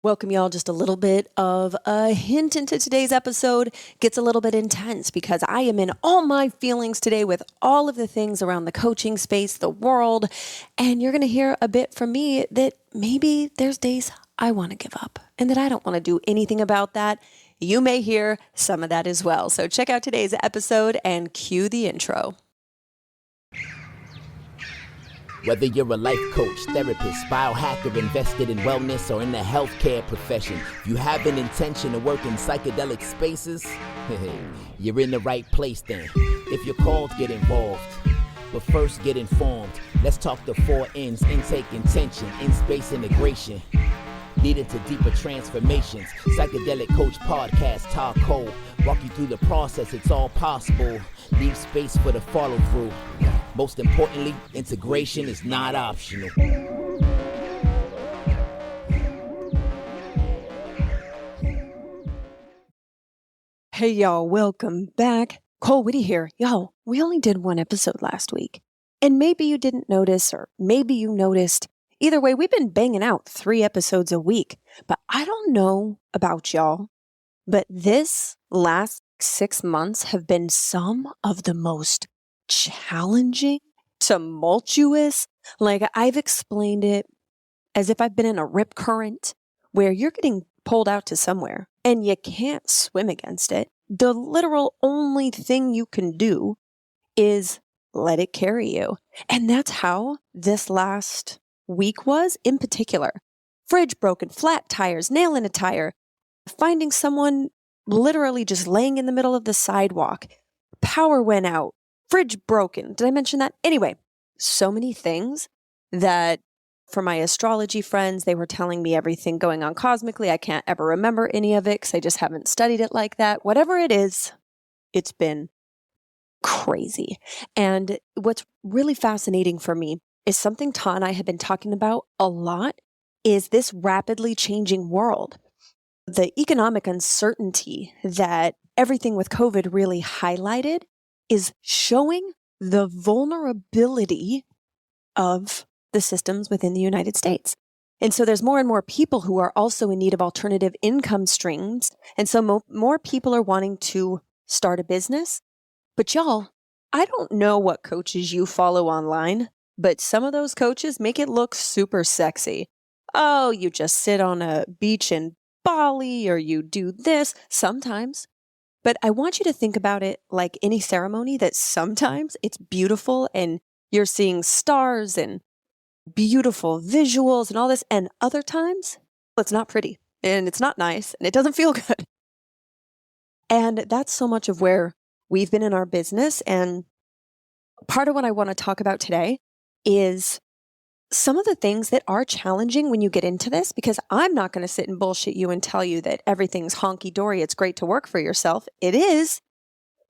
Welcome, y'all. Just a little bit of a hint into today's episode. Gets a little bit intense because I am in all my feelings today with all of the things around the coaching space, the world, and you're going to hear a bit from me that maybe there's days I want to give up and that I don't want to do anything about that. You may hear some of that as well. So check out today's episode and cue the intro. Whether you're a life coach, therapist, biohacker, invested in wellness, or in the healthcare profession, if you have an intention to work in psychedelic spaces, you're in the right place then. If you're called, get involved. But first, get informed. Let's talk the 4 N's: intake, intention, in-space integration. Leading to deeper transformations. Psychedelic Coach Podcast, Todd Cole. Walk you through the process, it's all possible. Leave space for the follow through. Most importantly, integration is not optional. Hey, y'all, welcome back. Cole Whitty here. Y'all, we only did one episode last week. And maybe you didn't notice, or maybe you noticed. Either way, we've been banging out 3 episodes a week. But I don't know about y'all, but this last 6 months have been some of the most challenging, tumultuous. Like, I've explained it as if I've been in a rip current where you're getting pulled out to somewhere and you can't swim against it. The literal only thing you can do is let it carry you. And that's how this last week was in particular. Fridge broken, flat tires, nail in a tire, finding someone literally just laying in the middle of the sidewalk. Power went out, fridge broken. Did I mention that? Anyway, so many things that for my astrology friends, they were telling me everything going on cosmically. I can't ever remember any of it because I just haven't studied it like that. Whatever it is, it's been crazy. And what's really fascinating for me is something Ta and I have been talking about a lot is this rapidly changing world. The economic uncertainty that everything with COVID really highlighted is showing the vulnerability of the systems within the United States. And so there's more and more people who are also in need of alternative income streams. And so more people are wanting to start a business. But y'all, I don't know what coaches you follow online, but some of those coaches make it look super sexy. Oh, you just sit on a beach in Bali, or you do this sometimes. But I want you to think about it like any ceremony, that sometimes it's beautiful and you're seeing stars and beautiful visuals and all this. And other times it's not pretty and it's not nice and it doesn't feel good. And that's so much of where we've been in our business. And part of what I want to talk about today is some of the things that are challenging when you get into this, because I'm not going to sit and bullshit you and tell you that everything's honky-dory, it's great to work for yourself. It is,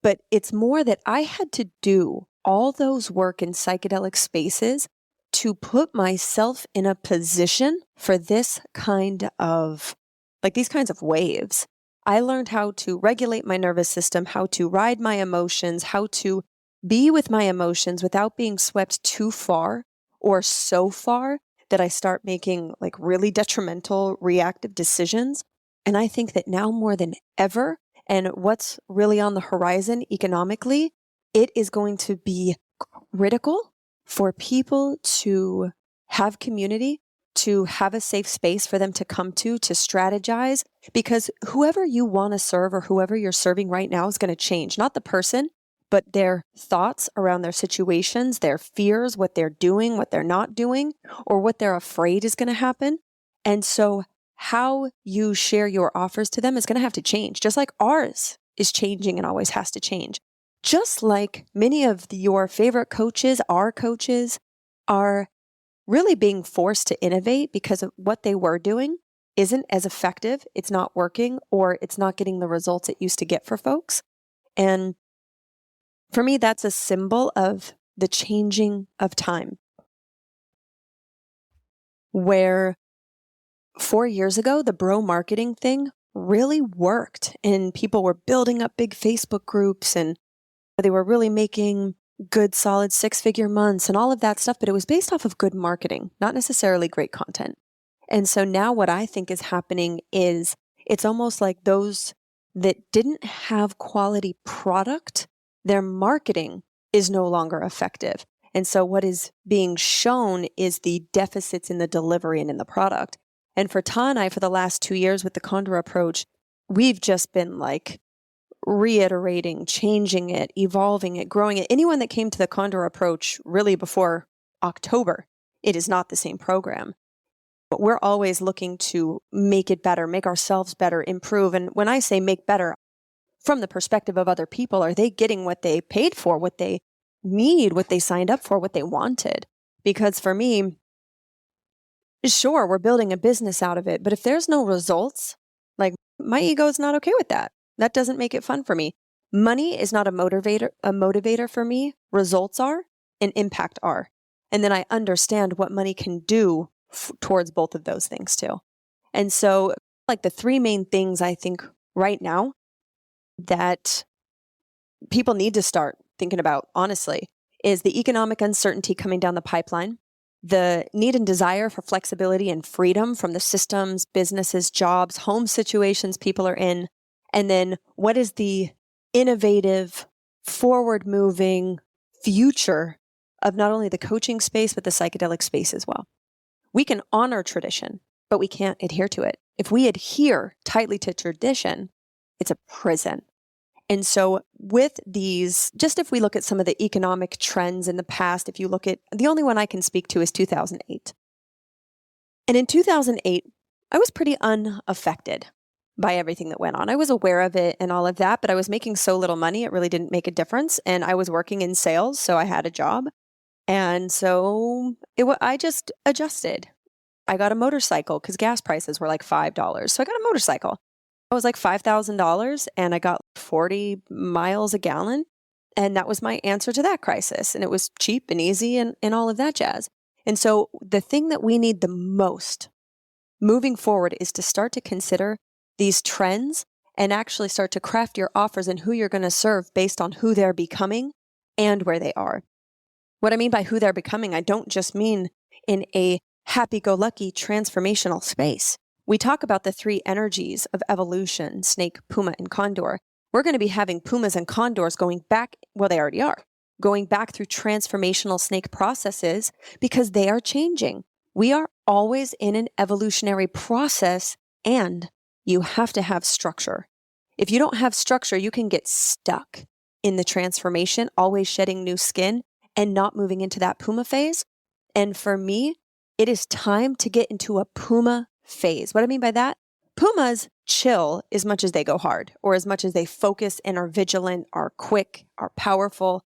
but it's more that I had to do all those work in psychedelic spaces to put myself in a position for this kind of, like these kinds of waves. I learned how to regulate my nervous system, how to ride my emotions, how to be with my emotions without being swept too far or so far that I start making like really detrimental reactive decisions. And I think that now more than ever, and what's really on the horizon economically, it is going to be critical for people to have community, to have a safe space for them to come to strategize, because whoever you want to serve or whoever you're serving right now is going to change, not the person, but their thoughts around their situations, their fears, what they're doing, what they're not doing, or what they're afraid is going to happen. And so how you share your offers to them is going to have to change, just like ours is changing and always has to change. Just like many of your favorite coaches, our coaches, are really being forced to innovate because of what they were doing isn't as effective, it's not working, or it's not getting the results it used to get for folks. And for me, that's a symbol of the changing of time. Where 4 years ago, the bro marketing thing really worked and people were building up big Facebook groups and they were really making good, solid 6-figure months and all of that stuff. But it was based off of good marketing, not necessarily great content. And so now what I think is happening is it's almost like those that didn't have quality product, their marketing is no longer effective. And so what is being shown is the deficits in the delivery and in the product. And for Ta and I, for the last 2 years with the Condor approach, we've just been like reiterating, changing it, evolving it, growing it. Anyone that came to the Condor approach really before October, it is not the same program. But we're always looking to make it better, make ourselves better, improve. And when I say make better, from the perspective of other people, are they getting what they paid for, what they need, what they signed up for, what they wanted? Because for me, sure, we're building a business out of it, but if there's no results, like my ego is not okay with that. That doesn't make it fun for me. Money is not a motivator for me. Results are, and impact are. And then I understand what money can do towards both of those things too. And so like the three main things I think right now that people need to start thinking about, honestly, is the economic uncertainty coming down the pipeline, the need and desire for flexibility and freedom from the systems, businesses, jobs, home situations people are in, and then what is the innovative, forward-moving future of not only the coaching space, but the psychedelic space as well. We can honor tradition, but we can't adhere to it. If we adhere tightly to tradition, it's a prison. And so with these, just if we look at some of the economic trends in the past, if you look at, the only one I can speak to is 2008. And in 2008, I was pretty unaffected by everything that went on. I was aware of it and all of that, but I was making so little money, it really didn't make a difference. And I was working in sales, so I had a job. And so I just adjusted. I got a motorcycle because gas prices were like $5. So I got a motorcycle. It was like $5,000 and I got 40 miles a gallon. And that was my answer to that crisis. And it was cheap and easy and all of that jazz. And so the thing that we need the most moving forward is to start to consider these trends and actually start to craft your offers and who you're going to serve based on who they're becoming and where they are. What I mean by who they're becoming, I don't just mean in a happy-go-lucky transformational space. We talk about the three energies of evolution, snake, puma, and condor. We're going to be having pumas and condors going back, well, they already are, going back through transformational snake processes because they are changing. We are always in an evolutionary process, and you have to have structure. If you don't have structure, you can get stuck in the transformation, always shedding new skin and not moving into that puma phase. And for me, it is time to get into a puma phase. What I mean by that, pumas chill as much as they go hard, or as much as they focus and are vigilant, are quick, are powerful.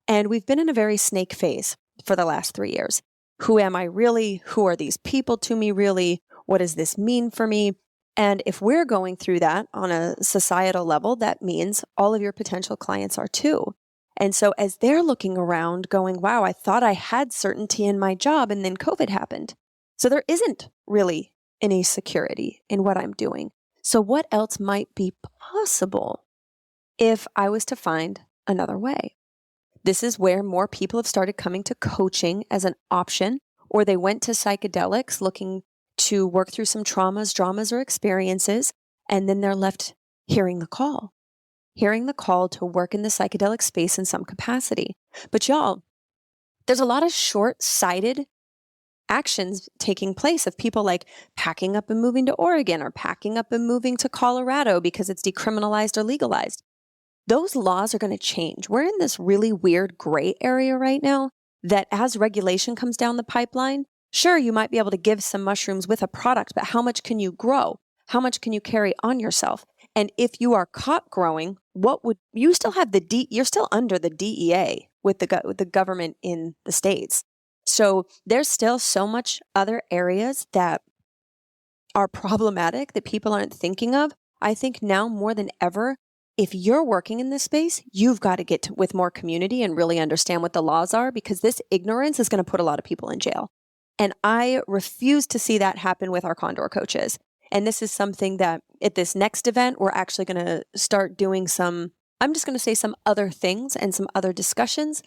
And we've been in a very snake phase for the last 3 years. Who am I really? Who are these people to me really? What does this mean for me? And if we're going through that on a societal level, that means all of your potential clients are too. And so as they're looking around going, wow, I thought I had certainty in my job and then COVID happened. So there isn't really any security in what I'm doing. So what else might be possible if I was to find another way? This is where more people have started coming to coaching as an option, or they went to psychedelics looking to work through some traumas, dramas, or experiences, and then they're left hearing the call to work in the psychedelic space in some capacity. But y'all, there's a lot of short-sighted actions taking place of people like packing up and moving to Oregon or packing up and moving to Colorado because it's decriminalized or legalized. Those laws are going to change. We're in this really weird gray area right now that as regulation comes down the pipeline, sure, you might be able to give some mushrooms with a product, but how much can you grow? How much can you carry on yourself? And if you are caught growing, you still have you're still under the DEA with the government in the States. So there's still so much other areas that are problematic that people aren't thinking of. I think now more than ever, if you're working in this space, you've got to get with more community and really understand what the laws are, because this ignorance is going to put a lot of people in jail. And I refuse to see that happen with our Condor coaches. And this is something that at this next event, we're actually going to start doing some other things and some other discussions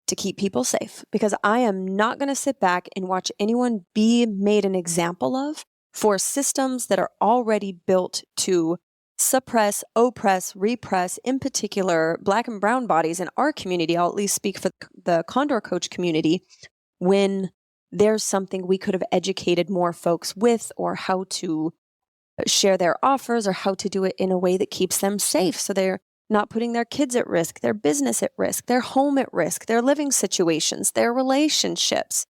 to keep people safe, because I am not going to sit back and watch anyone be made an example of for systems that are already built to suppress, oppress, repress, in particular, Black and brown bodies in our community. I'll at least speak for the Condor Coach community, when there's something we could have educated more folks with, or how to share their offers, or how to do it in a way that keeps them safe, so they're not putting their kids at risk, their business at risk, their home at risk, their living situations, their relationships.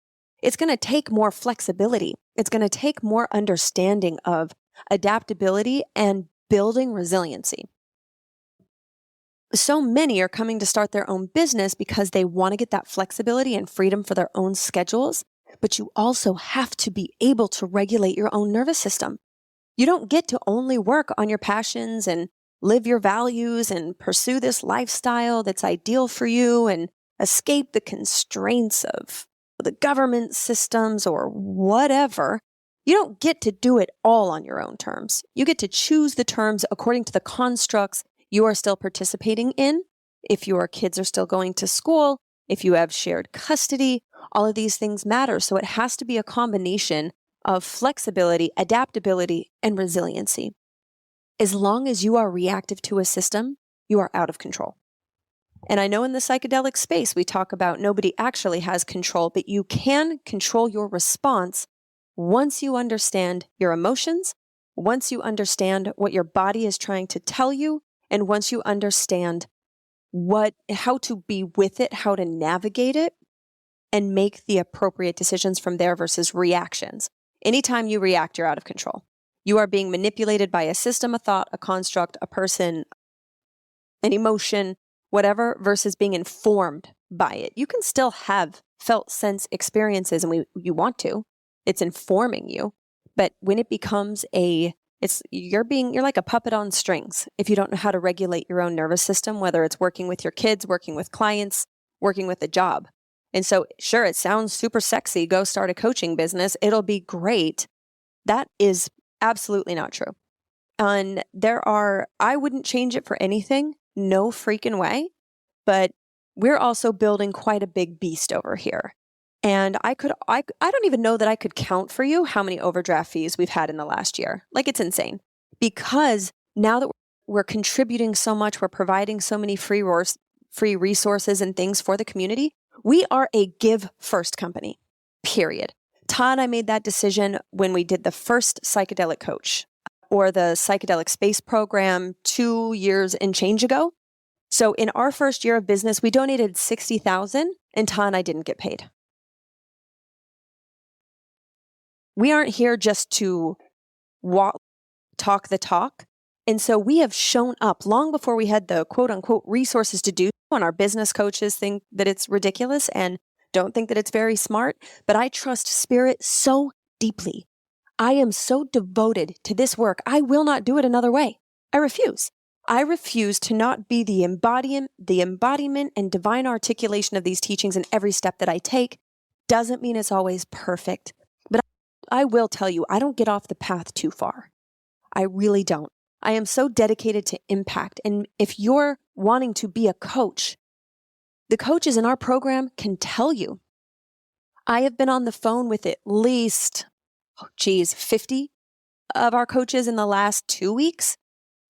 It's going to take more flexibility. It's going to take more understanding of adaptability and building resiliency. So many are coming to start their own business because they want to get that flexibility and freedom for their own schedules, but you also have to be able to regulate your own nervous system. You don't get to only work on your passions and live your values and pursue this lifestyle that's ideal for you and escape the constraints of the government systems or whatever. You don't get to do it all on your own terms. You get to choose the terms according to the constructs you are still participating in. If your kids are still going to school, if you have shared custody, all of these things matter. So it has to be a combination of flexibility, adaptability, and resiliency. As long as you are reactive to a system, you are out of control. And I know in the psychedelic space, we talk about nobody actually has control, but you can control your response once you understand your emotions, once you understand what your body is trying to tell you, and once you understand how to be with it, how to navigate it, and make the appropriate decisions from there versus reactions. Anytime you react, you're out of control. You are being manipulated by a system, a thought, a construct, a person, an emotion, whatever, versus being informed by it. You can still have felt sense experiences, and you want to. It's informing you. But when it becomes you're like a puppet on strings if you don't know how to regulate your own nervous system, whether it's working with your kids, working with clients, working with a job. And so, sure, it sounds super sexy. Go start a coaching business. It'll be great. That is absolutely not true. And I wouldn't change it for anything. No freaking way. But we're also building quite a big beast over here. And I don't even know that I could count for you how many overdraft fees we've had in the last year. Like, it's insane. Because now that we're contributing so much, we're providing so many free resources and things for the community, we are a give first company, period. Todd and I made that decision when we did the first psychedelic coach or the psychedelic space program 2 years and change ago. So in our first year of business, we donated $60,000 and Todd and I didn't get paid. We aren't here just to talk the talk. And so we have shown up long before we had the quote unquote resources to do so. And our business coaches think that it's ridiculous and don't think that it's very smart. But I trust Spirit so deeply. I am so devoted to this work. I will not do it another way. I refuse. I refuse to not be the embodiment and divine articulation of these teachings in every step that I take. Doesn't mean it's always perfect. But I will tell you, I don't get off the path too far. I really don't. I am so dedicated to impact. And if you're wanting to be a coach, the coaches in our program can tell you. I have been on the phone with at least, 50 of our coaches in the last 2 weeks,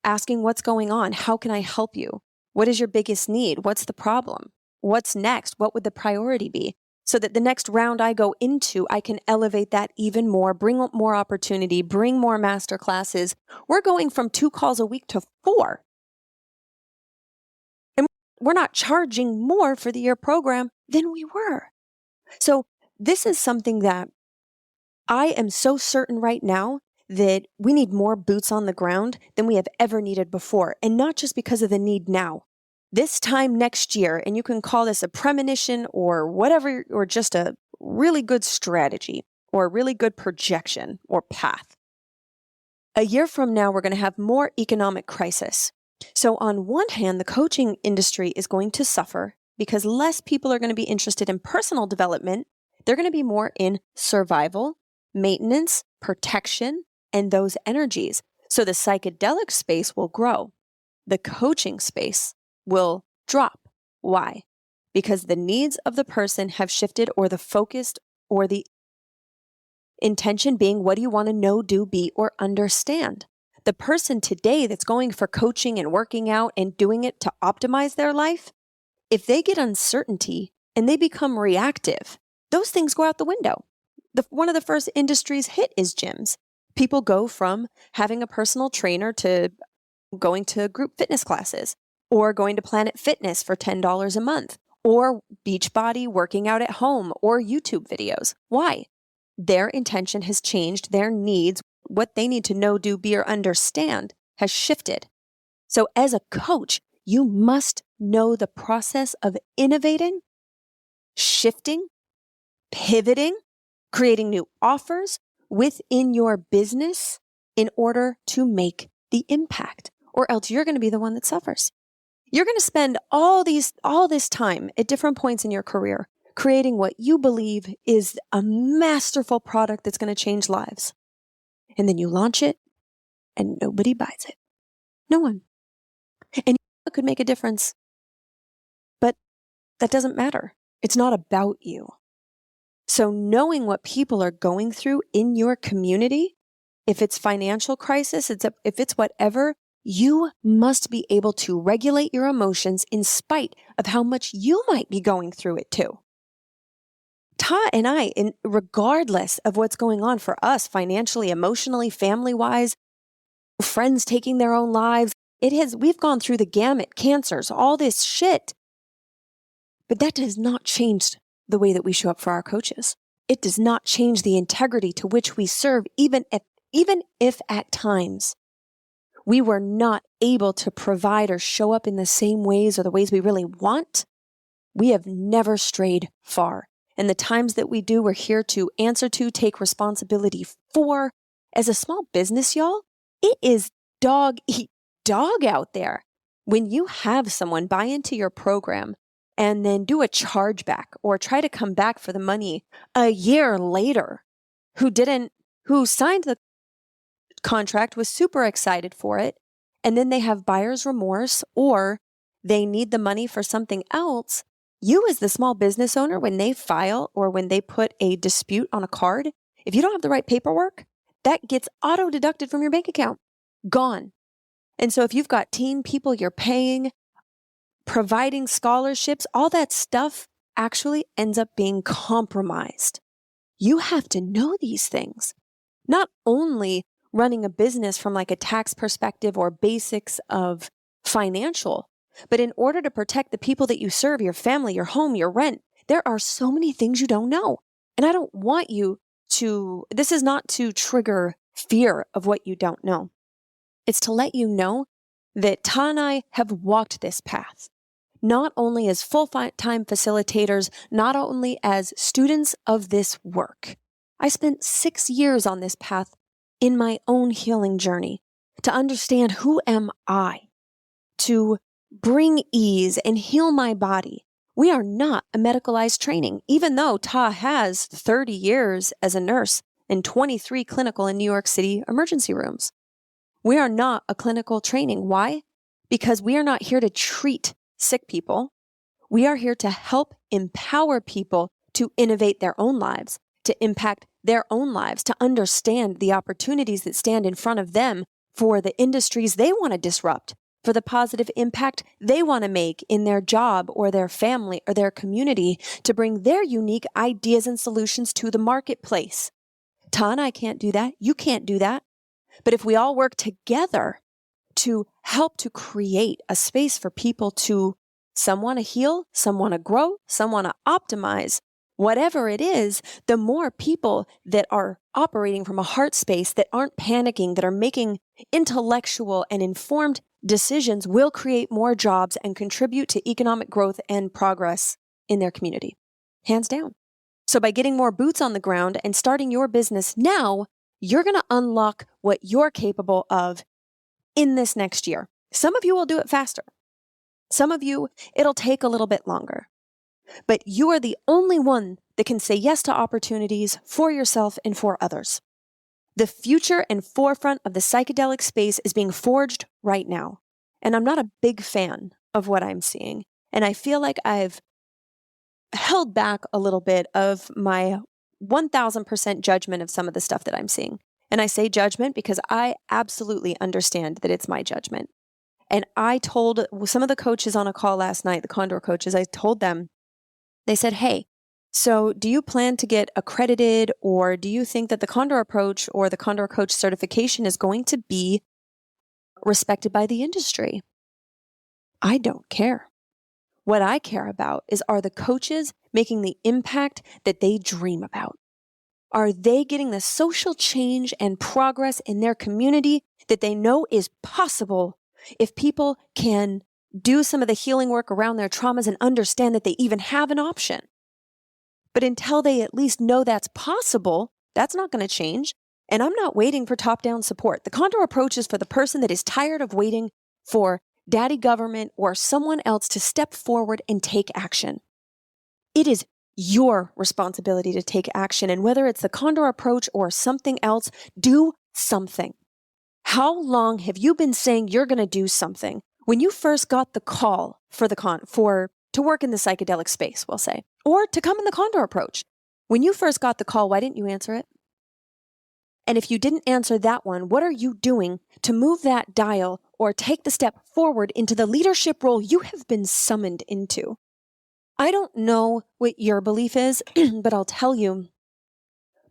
asking what's going on. How can I help you? What is your biggest need? What's the problem? What's next? What would the priority be? So that the next round I go into, I can elevate that even more, bring more opportunity, bring more master classes. We're going from 2 calls a week to 4. And we're not charging more for the year program than we were. So this is something that I am so certain right now that we need more boots on the ground than we have ever needed before. And not just because of the need now. This time next year, and you can call this a premonition or whatever, or just a really good strategy or a really good projection or path. A year from now, we're going to have more economic crisis. So on one hand, the coaching industry is going to suffer because less people are going to be interested in personal development. They're going to be more in survival, maintenance, protection, and those energies. So the psychedelic space will grow. The coaching space will drop. Why? because the needs of the person have shifted, or the focused, or the intention being, what do you want to know, do, be, or understand? The person today that's going for coaching and working out and doing it to optimize their life, if they get uncertainty and they become reactive, those things go out the window. One of the first industries hit is gyms. People go from having a personal trainer to going to group fitness classes, or going to Planet Fitness for $10 a month, or Beachbody, working out at home, or YouTube videos. Why? Their intention has changed. Their needs, what they need to know, do, be, or understand has shifted. So as a coach, you must know the process of innovating, shifting, pivoting, creating new offers within your business in order to make the impact, or else you're going to be the one that suffers. You're going to spend all this time at different points in your career creating what you believe is a masterful product that's going to change lives. And then you launch it and nobody buys it. No one. And it could make a difference, but that doesn't matter. It's not about you. So knowing what people are going through in your community, if it's financial crisis, if it's whatever, you must be able to regulate your emotions in spite of how much you might be going through it too. Ta and I, regardless of what's going on for us financially, emotionally, family-wise, friends taking their own lives, we've gone through the gamut, cancers, all this shit. But that does not change the way that we show up for our coaches. It does not change the integrity to which we serve, even if at times we were not able to provide or show up in the same ways or the ways we really want. We have never strayed far. And the times that we do, we're here to answer to, take responsibility for. As a small business, y'all, it is dog eat dog out there. When you have someone buy into your program and then do a chargeback or try to come back for the money a year later, who signed the contract, was super excited for it, and then they have buyer's remorse or they need the money for something else, you as the small business owner, when they file or when they put a dispute on a card, if you don't have the right paperwork, that gets auto deducted from your bank account. Gone. And so if you've got teen people you're paying, providing scholarships, all that stuff actually ends up being compromised. You have to know these things. Not only running a business from like a tax perspective or basics of financial, but in order to protect the people that you serve, your family, your home, your rent, there are so many things you don't know. And I don't want you this is not to trigger fear of what you don't know. It's to let you know that Ta and I have walked this path, not only as full-time facilitators, not only as students of this work. I spent 6 years on this path in my own healing journey to understand who am I, to bring ease and heal my body. We are not a medicalized training, even though Ta has 30 years as a nurse and 23 clinical in New York City emergency rooms. We are not a clinical training. Why? Because we are not here to treat sick people. We are here to help empower people to innovate their own lives, to impact their own lives, to understand the opportunities that stand in front of them for the industries they want to disrupt, for the positive impact they want to make in their job or their family or their community, to bring their unique ideas and solutions to the marketplace. Ta and I can't do that. You can't do that. But if we all work together to help to create a space for people to, some want to heal, some want to grow, some want to optimize, whatever it is, the more people that are operating from a heart space, that aren't panicking, that are making intellectual and informed decisions, will create more jobs and contribute to economic growth and progress in their community. Hands down. So by getting more boots on the ground and starting your business now, you're going to unlock what you're capable of in this next year. Some of you will do it faster. Some of you, it'll take a little bit longer. But you are the only one that can say yes to opportunities for yourself and for others. The future and forefront of the psychedelic space is being forged right now. And I'm not a big fan of what I'm seeing. And I feel like I've held back a little bit of my 1000% judgment of some of the stuff that I'm seeing. And I say judgment because I absolutely understand that it's my judgment. And I told some of the coaches on a call last night, the Condor coaches, I told them, they said, hey, so do you plan to get accredited, or do you think that the Condor approach or the Condor coach certification is going to be respected by the industry? I don't care. What I care about is, are the coaches making the impact that they dream about? Are they getting the social change and progress in their community that they know is possible if people can do some of the healing work around their traumas and understand that they even have an option? But until they at least know that's possible, that's not going to change. And I'm not waiting for top-down support. The Condor approach is for the person that is tired of waiting for daddy government or someone else to step forward and take action. It is your responsibility to take action. And whether it's the Condor approach or something else, do something. How long have you been saying you're going to do something? When you first got the call for to work in the psychedelic space, we'll say, or to come in the Condor approach, when you first got the call, why didn't you answer it? And if you didn't answer that one, what are you doing to move that dial or take the step forward into the leadership role you have been summoned into? I don't know what your belief is, but I'll tell you,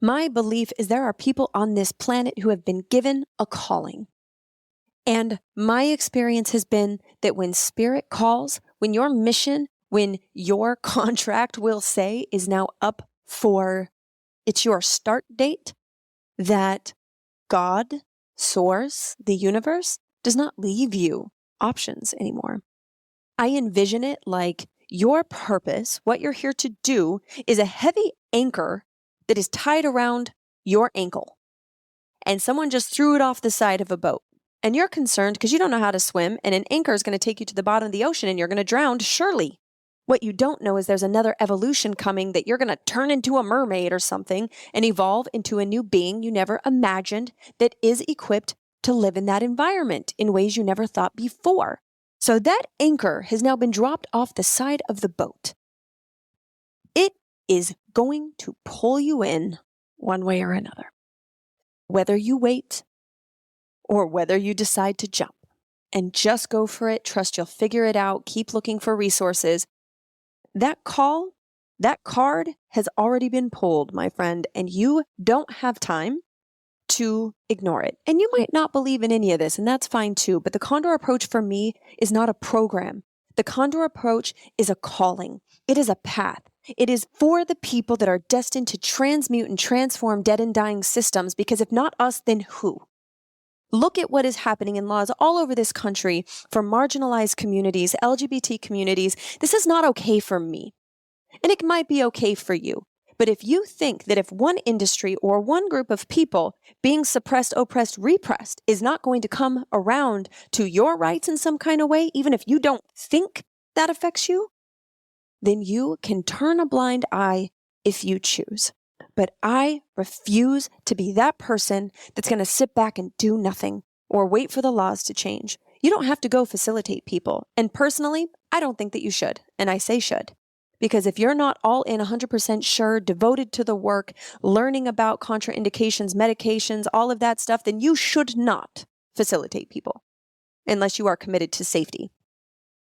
my belief is there are people on this planet who have been given a calling. And my experience has been that when spirit calls, when your mission, when your contract, will say, is now up for, it's your start date, that God, source, the universe, does not leave you options anymore. I envision it like your purpose, what you're here to do, is a heavy anchor that is tied around your ankle. And someone just threw it off the side of a boat. And you're concerned because you don't know how to swim, and an anchor is going to take you to the bottom of the ocean and you're going to drown, surely. What you don't know is there's another evolution coming, that you're going to turn into a mermaid or something and evolve into a new being you never imagined, that is equipped to live in that environment in ways you never thought before. So that anchor has now been dropped off the side of the boat. It is going to pull you in one way or another. Whether you wait or whether you decide to jump and just go for it, trust you'll figure it out, keep looking for resources, that call, that card has already been pulled, my friend, and you don't have time to ignore it. And you might not believe in any of this, and that's fine too, but the Condor approach for me is not a program. The Condor approach is a calling. It is a path. It is for the people that are destined to transmute and transform dead and dying systems, because if not us, then who? Look at what is happening in laws all over this country for marginalized communities, LGBT communities. This is not okay for me. And it might be okay for you. But if you think that if one industry or one group of people being suppressed, oppressed, repressed is not going to come around to your rights in some kind of way, even if you don't think that affects you, then you can turn a blind eye if you choose. But I refuse to be that person that's going to sit back and do nothing or wait for the laws to change. You don't have to go facilitate people. And personally, I don't think that you should. And I say should. Because if you're not all in 100% sure, devoted to the work, learning about contraindications, medications, all of that stuff, then you should not facilitate people unless you are committed to safety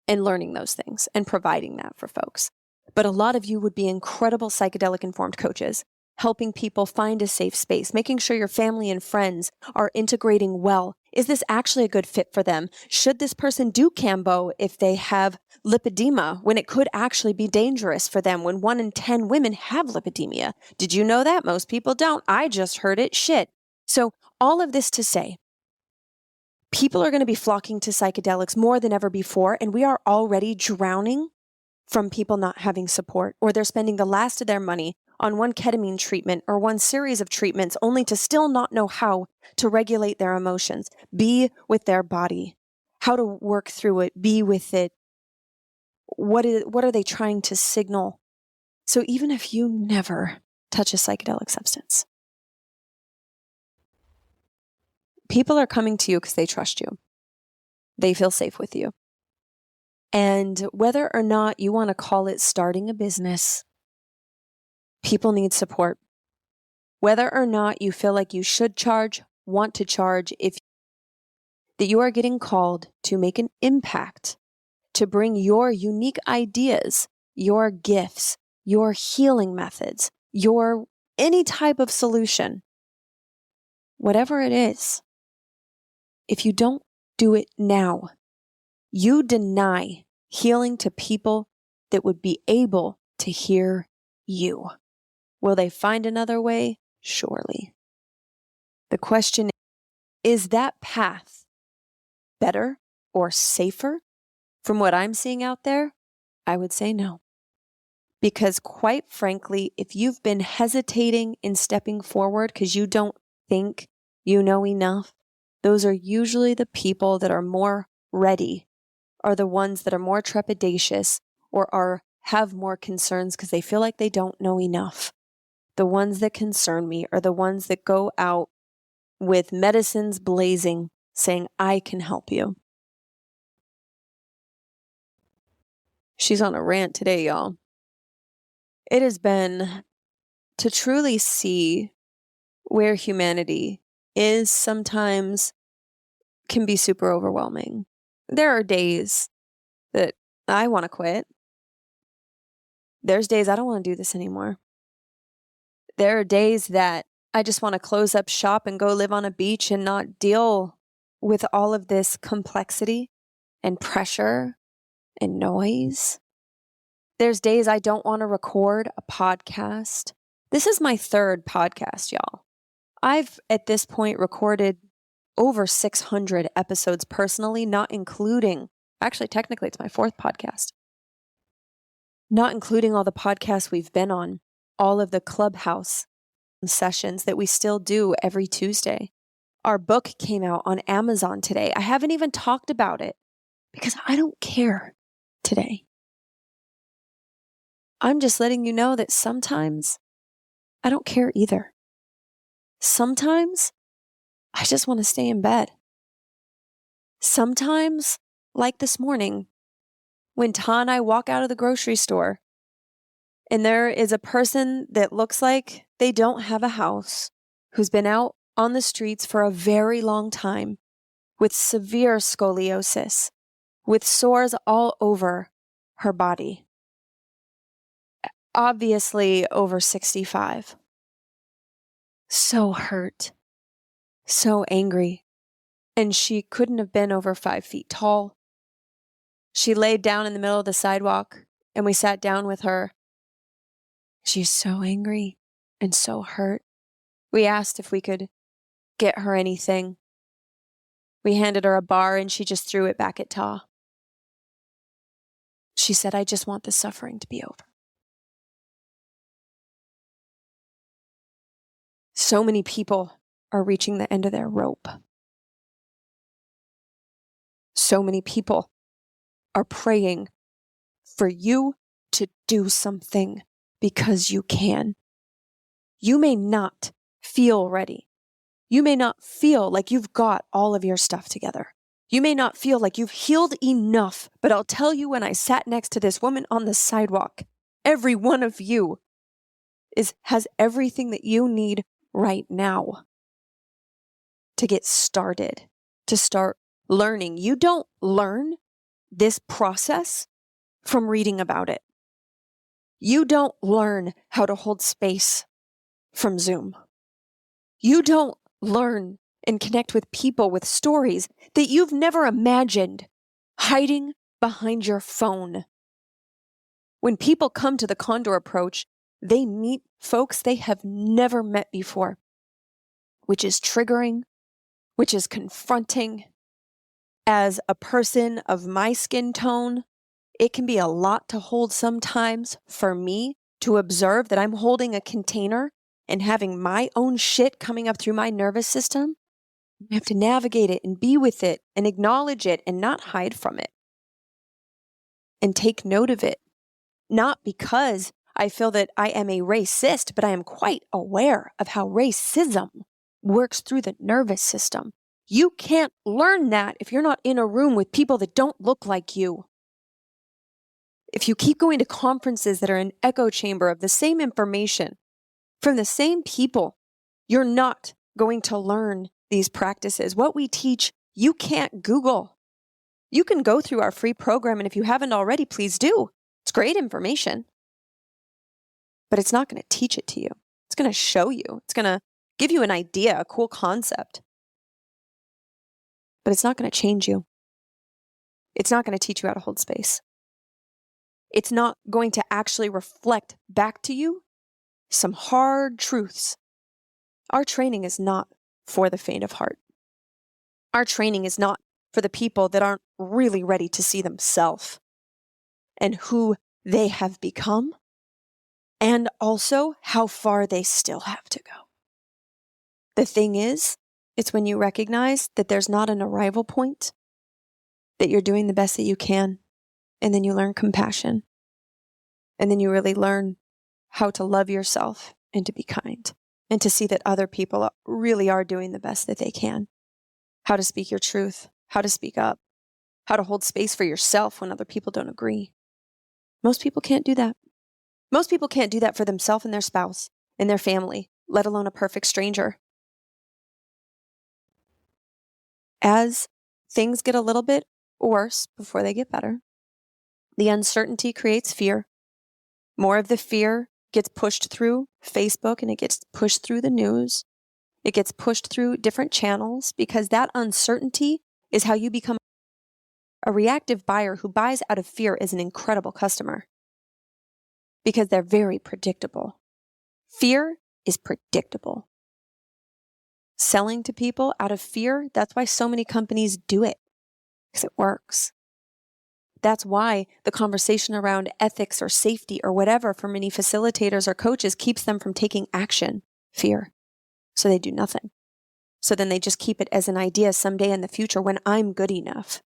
and learning those things and providing that for folks. But a lot of you would be incredible psychedelic informed coaches, helping people find a safe space, making sure your family and friends are integrating well. Is this actually a good fit for them? Should this person do Cambo if they have lipedema, when it could actually be dangerous for them, when 1 in 10 women have lipedema? Did you know that? Most people don't. I just heard it. Shit. So all of this to say, people are going to be flocking to psychedelics more than ever before, and we are already drowning from people not having support, or they're spending the last of their money on one ketamine treatment or one series of treatments only to still not know how to regulate their emotions, be with their body, how to work through it, be with it. What are they trying to signal? So even if you never touch a psychedelic substance, people are coming to you because they trust you. They feel safe with you. And whether or not you want to call it starting a business, people need support. Whether or not you feel like you should charge, want to charge, if that you are getting called to make an impact, to bring your unique ideas, your gifts, your healing methods, your any type of solution, whatever it is, if you don't do it now, you deny healing to people that would be able to hear you. Will they find another way? Surely. The question is that path better or safer? From what I'm seeing out there, I would say no. Because quite frankly, if you've been hesitating in stepping forward because you don't think you know enough, those are usually the people that are more ready, are the ones that are more trepidatious or have more concerns because they feel like they don't know enough. The ones that concern me are the ones that go out with medicines blazing, saying, I can help you. She's on a rant today, y'all. It has been to truly see where humanity is sometimes can be super overwhelming. There are days that I want to quit. There's days I don't want to do this anymore. There are days that I just want to close up shop and go live on a beach and not deal with all of this complexity and pressure and noise. There's days I don't want to record a podcast. This is my third podcast, y'all. I've, at this point, recorded over 600 episodes personally, not including, actually, technically, it's my fourth podcast. Not including all the podcasts we've been on, all of the Clubhouse sessions that we still do every Tuesday. Our book came out on Amazon today. I haven't even talked about it because I don't care today. I'm just letting you know that sometimes I don't care either. Sometimes I just want to stay in bed. Sometimes, like this morning, when Ta and I walk out of the grocery store and there is a person that looks like they don't have a house, who's been out on the streets for a very long time, with severe scoliosis, with sores all over her body. Obviously over 65. So hurt, so angry. And she couldn't have been over 5 feet tall. She laid down in the middle of the sidewalk and we sat down with her. She's so angry and so hurt. We asked if we could get her anything. We handed her a bar and she just threw it back at Ta. She said, I just want the suffering to be over. So many people are reaching the end of their rope. So many people are praying for you to do something because you can. You may not feel ready. You may not feel like you've got all of your stuff together. You may not feel like you've healed enough, but I'll tell you, when I sat next to this woman on the sidewalk, every one of you has everything that you need right now to get started, to start learning. You don't learn this process from reading about it. You don't learn how to hold space from Zoom. You don't learn and connect with people with stories that you've never imagined hiding behind your phone. When people come to the Condor Approach, they meet folks they have never met before, which is triggering, which is confronting. As a person of my skin tone, it can be a lot to hold sometimes for me to observe that I'm holding a container and having my own shit coming up through my nervous system. I have to navigate it and be with it and acknowledge it and not hide from it and take note of it. Not because I feel that I am a racist, but I am quite aware of how racism works through the nervous system. You can't learn that if you're not in a room with people that don't look like you. if you keep going to conferences that are an echo chamber of the same information from the same people, you're not going to learn these practices. What we teach, you can't Google. You can go through our free program, and if you haven't already, please do. It's great information. But it's not going to teach it to you. It's going to show you. It's going to give you an idea, a cool concept. But it's not going to change you. It's not going to teach you how to hold space. It's not going to actually reflect back to you some hard truths. Our training is not for the faint of heart. Our training is not for the people that aren't really ready to see themselves and who they have become, and also how far they still have to go. The thing is, it's when you recognize that there's not an arrival point, that you're doing the best that you can, and then you learn compassion. And then you really learn how to love yourself and to be kind and to see that other people really are doing the best that they can. How to speak your truth, how to speak up, how to hold space for yourself when other people don't agree. Most people can't do that. Most people can't do that for themselves and their spouse and their family, let alone a perfect stranger. As things get a little bit worse before they get better, the uncertainty creates fear. More of the fear gets pushed through Facebook and it gets pushed through the news. It gets pushed through different channels because that uncertainty is how you become a reactive buyer who buys out of fear is an incredible customer because they're very predictable. Fear is predictable. Selling to people out of fear, that's why so many companies do it, because it works. That's why the conversation around ethics or safety or whatever for many facilitators or coaches keeps them from taking action. Fear. So they do nothing. So then they just keep it as an idea someday in the future when I'm good enough.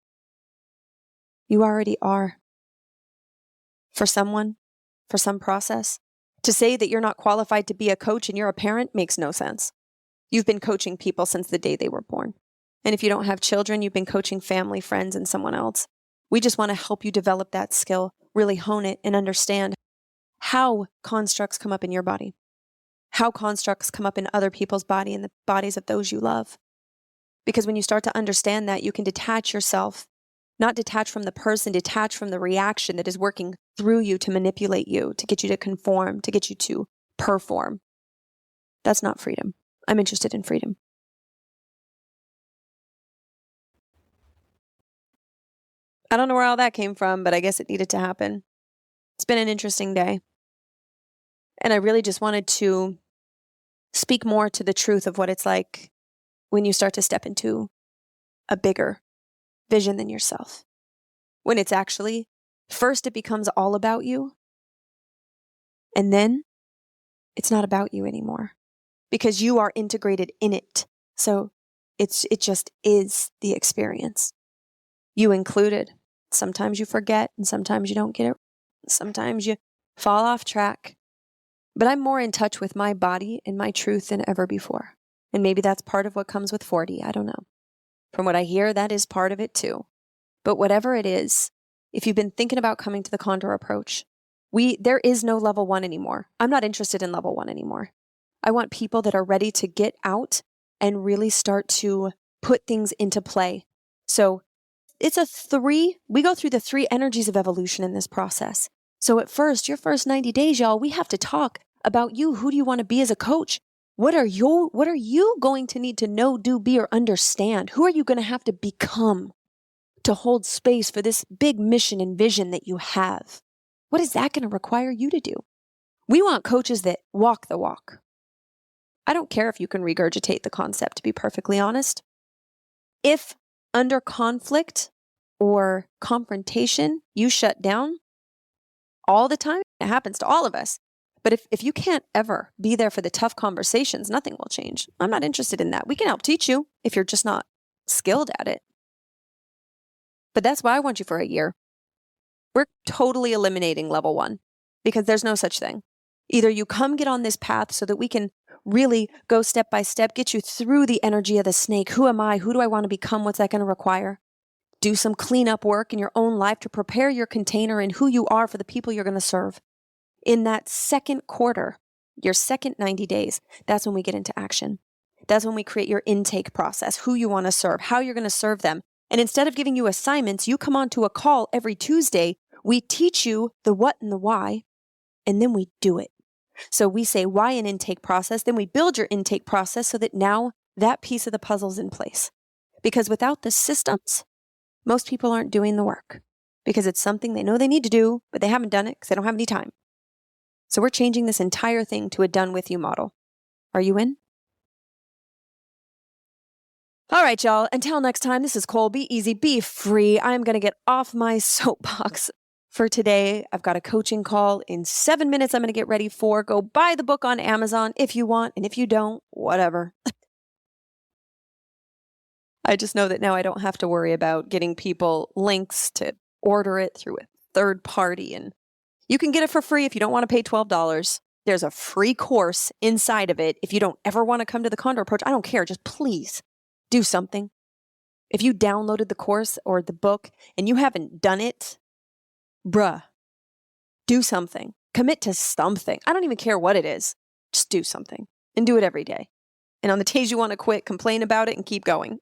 You already are. For someone, for some process, to say that you're not qualified to be a coach and you're a parent makes no sense. You've been coaching people since the day they were born. And if you don't have children, you've been coaching family, friends, and someone else. We just want to help you develop that skill, really hone it, and understand how constructs come up in your body, how constructs come up in other people's body and the bodies of those you love. Because when you start to understand that, you can detach yourself, not detach from the person, detach from the reaction that is working through you to manipulate you, to get you to conform, to get you to perform. That's not freedom. I'm interested in freedom. I don't know where all that came from, but I guess it needed to happen. It's been an interesting day. And I really just wanted to speak more to the truth of what it's like when you start to step into a bigger vision than yourself. When it's actually, first it becomes all about you, and then it's not about you anymore because you are integrated in it. So it just is the experience. You included. Sometimes you forget, and sometimes you don't get it. Sometimes you fall off track. But I'm more in touch with my body and my truth than ever before. And maybe that's part of what comes with 40. I don't know. From what I hear, that is part of it too. But whatever it is, if you've been thinking about coming to the Condor approach, there is no level 1 anymore. I'm not interested in level 1 anymore. I want people that are ready to get out and really start to put things into play. So it's we go through the 3 energies of evolution in this process. So at first, your first 90 days, y'all, we have to talk about you. Who do you want to be as a coach? What are you going to need to know, do, be, or understand? Who are you going to have to become to hold space for this big mission and vision that you have? What is that going to require you to do? We want coaches that walk the walk. I don't care if you can regurgitate the concept, to be perfectly honest. If under conflict or confrontation, you shut down all the time, it happens to all of us. But if you can't ever be there for the tough conversations, nothing will change. I'm not interested in that. We can help teach you if you're just not skilled at it. But that's why I want you for a year. We're totally eliminating level 1 because there's no such thing. Either you come get on this path so that we can really go step by step, get you through the energy of the snake. Who am I? Who do I want to become? What's that going to require? do some cleanup work in your own life to prepare your container and who you are for the people you're going to serve. In that second quarter, your second 90 days, that's when we get into action. That's when we create your intake process, who you want to serve, how you're going to serve them. And instead of giving you assignments, you come onto a call every Tuesday. We teach you the what and the why, and then we do it. So we say why an intake process, then we build your intake process so that now that piece of the puzzle's in place. Because without the systems, most people aren't doing the work because it's something they know they need to do, but they haven't done it because they don't have any time. So we're changing this entire thing to a done with you model. Are you in? All right, y'all. Until next time, this is Cole. Be easy, be free. I'm going to get off my soapbox for today. I've got a coaching call in 7 minutes I'm going to get ready for. Go buy the book on Amazon if you want, and if you don't, whatever. I just know that now I don't have to worry about getting people links to order it through a third party. And you can get it for free if you don't want to pay $12. There's a free course inside of it. If you don't ever want to come to the condo approach, I don't care. Just please do something. If you downloaded the course or the book and you haven't done it, bruh, do something. Commit to something. I don't even care what it is. Just do something and do it every day. And on the days you want to quit, complain about it and keep going.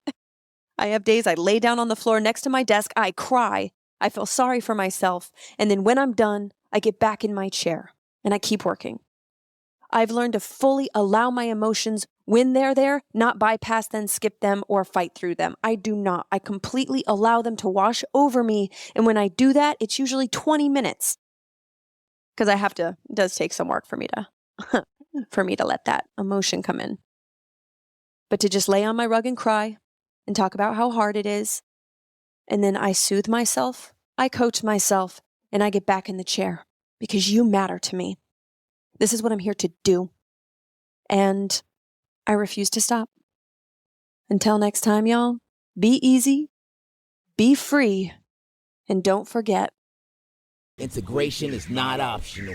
I have days I lay down on the floor next to my desk, I cry, I feel sorry for myself, and then when I'm done, I get back in my chair and I keep working. I've learned to fully allow my emotions when they're there, not bypass them, skip them, or fight through them. I do not. I completely allow them to wash over me, and when I do that, it's usually 20 minutes. Because it does take some work for me to let that emotion come in. But to just lay on my rug and cry, and talk about how hard it is. And then I soothe myself, I coach myself, and I get back in the chair because you matter to me. This is what I'm here to do. And I refuse to stop. Until next time, y'all, be easy, be free, and don't forget. Integration is not optional.